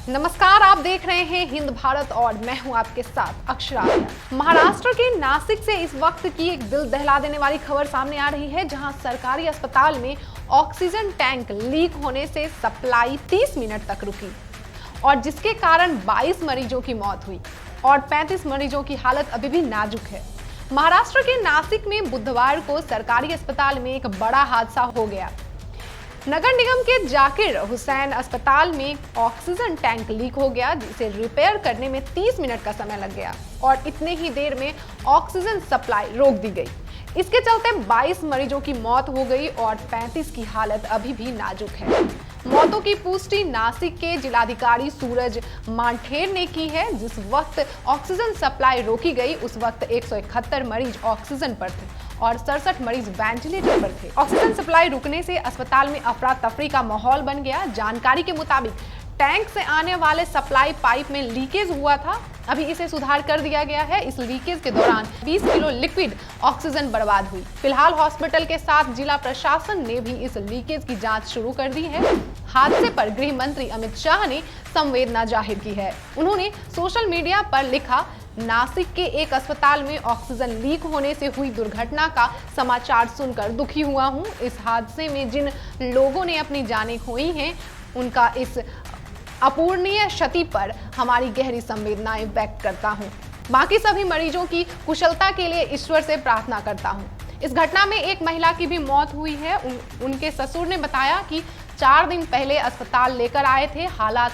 नमस्कार, आप देख रहे हैं हिंद भारत और मैं हूं आपके साथ अक्षरा। महाराष्ट्र के नासिक से इस वक्त की एक दिल दहला देने वाली खबर सामने आ रही है, जहां सरकारी अस्पताल में ऑक्सीजन टैंक लीक होने से सप्लाई 30 मिनट तक रुकी और जिसके कारण 22 मरीजों की मौत हुई और 35 मरीजों की हालत अभी भी नाजुक है। महाराष्ट्र के नासिक में बुधवार को सरकारी अस्पताल में एक बड़ा हादसा हो गया। नगर निगम के जाकिर हुसैन अस्पताल में ऑक्सीजन टैंक लीक हो गया, जिसे रिपेयर करने में 30 मिनट का समय लग गया और इतने ही देर में ऑक्सीजन सप्लाई रोक दी गई। इसके चलते 22 मरीजों की मौत हो गई और 35 की हालत अभी भी नाजुक है। मौतों की पुष्टि नासिक के जिलाधिकारी सूरज मांठेर ने की है। जिस वक्त ऑक्सीजन सप्लाई रोकी गई उस वक्त 171 मरीज ऑक्सीजन पर थे और 67 मरीज वेंटिलेटर पर थे। ऑक्सीजन सप्लाई रुकने से अस्पताल में अफरा तफरी का माहौल बन गया। जानकारी के मुताबिक टैंक से आने वाले सप्लाई पाइप में लीकेज हुआ था, अभी इसे सुधार कर दिया गया है। इस लीकेज के दौरान 20 किलो लिक्विड ऑक्सीजन बर्बाद हुई। फिलहाल हॉस्पिटल के साथ जिला प्रशासन ने भी इस लीकेज की जांच शुरू कर दी है। हादसे पर गृह मंत्री अमित शाह ने संवेदना जाहिर की है। उन्होंने सोशल मीडिया पर लिखा, नासिक के एक अस्पताल में ऑक्सीजन लीक होने से हुई दुर्घटना का समाचार सुनकर दुखी हुआ हूं। इस हादसे में जिन लोगों ने अपनी जानें खोई हैं, उनका इस अपूरणीय क्षति पर हमारी गहरी संवेदनाएं व्यक्त करता हूं। बाकी सभी मरीजों की कुशलता के लिए ईश्वर से प्रार्थना करता हूं। इस घटना में एक महिला की भी मौत हुई है। उनके ससुर ने बताया कि 4 दिन पहले अस्पताल लेकर आए थे। हालात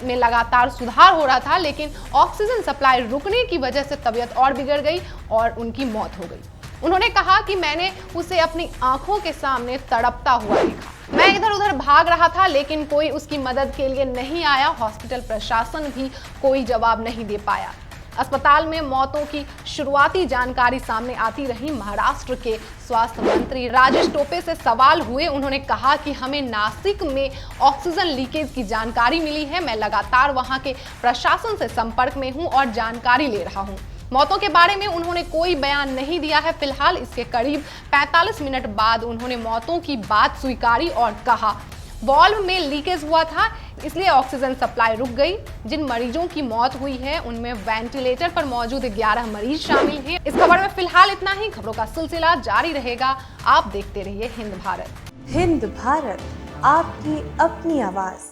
में लगातार सुधार हो रहा था, लेकिन ऑक्सीजन सप्लाई रुकने की वजह से तबीयत और बिगड़ गई और उनकी मौत हो गई। उन्होंने कहा कि मैंने उसे अपनी आंखों के सामने तड़पता हुआ देखा। मैं इधर उधर भाग रहा था, लेकिन कोई उसकी मदद के लिए नहीं आया। हॉस्पिटल प्रशासन भी कोई जवाब नहीं दे पाया। अस्पताल में मौतों की शुरुआती जानकारी सामने आती रही। महाराष्ट्र के स्वास्थ्य मंत्री राजेश टोपे से सवाल हुए। उन्होंने कहा कि हमें नासिक में ऑक्सीजन लीकेज की जानकारी मिली है। मैं लगातार वहां के प्रशासन से संपर्क में हूं और जानकारी ले रहा हूं। मौतों के बारे में उन्होंने कोई बयान नहीं दिया है। फिलहाल इसके करीब 45 मिनट बाद उन्होंने मौतों की बात स्वीकारी और कहा, वाल्व में लीकेज हुआ था, इसलिए ऑक्सीजन सप्लाई रुक गई। जिन मरीजों की मौत हुई है उनमें वेंटिलेटर पर मौजूद 11 मरीज शामिल हैं। इस खबर में फिलहाल इतना ही। खबरों का सिलसिला जारी रहेगा। आप देखते रहिए हिंद भारत। हिंद भारत, आपकी अपनी आवाज।